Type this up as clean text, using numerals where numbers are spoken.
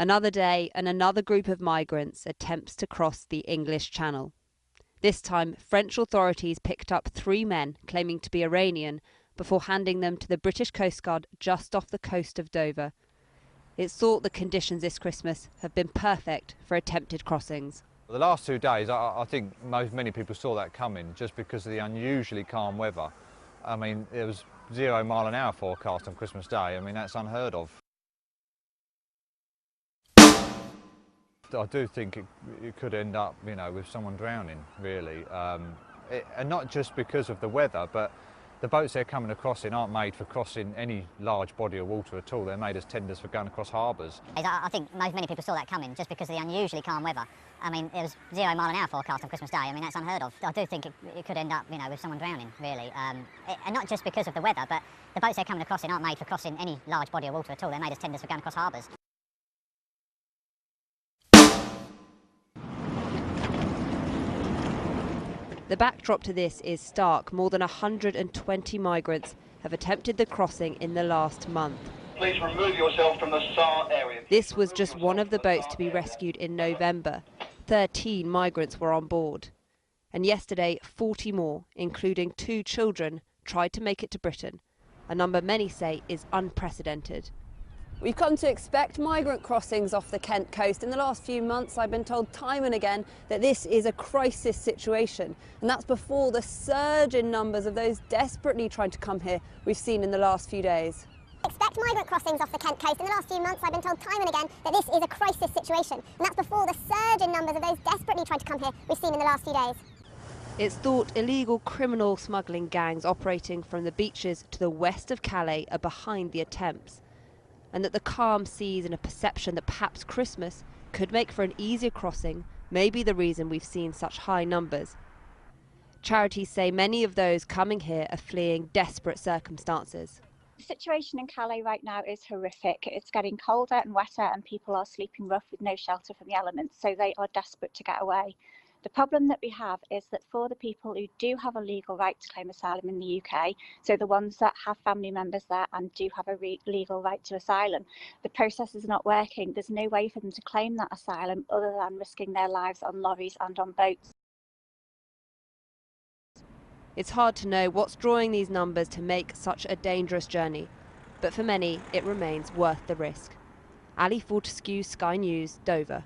Another day and another group of migrants attempts to cross the English Channel. This time, French authorities picked up 3 men claiming to be Iranian before handing them to the British Coast Guard just off the coast of Dover. It's thought the conditions this Christmas have been perfect for attempted crossings. The last 2 days, I think many people saw that coming just because of the unusually calm weather. I mean, it was 0 mile an hour forecast on Christmas Day. I mean, that's unheard of. I do think it could end up, with someone drowning, really. And not just because of the weather, but the boats they're coming across in aren't made for crossing any large body of water at all. They're made as tenders for going across harbours. I think many people saw that coming just because of the unusually calm weather. I mean, it was 0 mile an hour forecast on Christmas Day. I mean, that's unheard of. I do think it could end up, with someone drowning, really. And not just because of the weather, but the boats they're coming across in aren't made for crossing any large body of water at all. They're made as tenders for going across harbours. The backdrop to this is stark. More than 120 migrants have attempted the crossing in the last month. Please remove yourself from the SAR area. This was just one of the boats to be rescued in November. 13 migrants were on board. And yesterday, 40 more, including 2 children, tried to make it to Britain, a number many say is unprecedented. We've come to expect migrant crossings off the Kent coast. In the last few months, I've been told time and again that this is a crisis situation. And that's before the surge in numbers of those desperately trying to come here we've seen in the last few days. Expect migrant crossings off the Kent coast. In the last few months, I've been told time and again that this is a crisis situation. And that's before the surge in numbers of those desperately trying to come here we've seen in the last few days. It's thought illegal criminal smuggling gangs operating from the beaches to the west of Calais are behind the attempts, and that the calm seas and a perception that perhaps Christmas could make for an easier crossing may be the reason we've seen such high numbers. Charities say many of those coming here are fleeing desperate circumstances. The situation in Calais right now is horrific. It's getting colder and wetter and people are sleeping rough with no shelter from the elements, so they are desperate to get away. The problem that we have is that for the people who do have a legal right to claim asylum in the UK, so the ones that have family members there and do have a legal right to asylum, the process is not working. There's no way for them to claim that asylum other than risking their lives on lorries and on boats. It's hard to know what's drawing these numbers to make such a dangerous journey, but for many it remains worth the risk. Ali Fortescue, Sky News, Dover.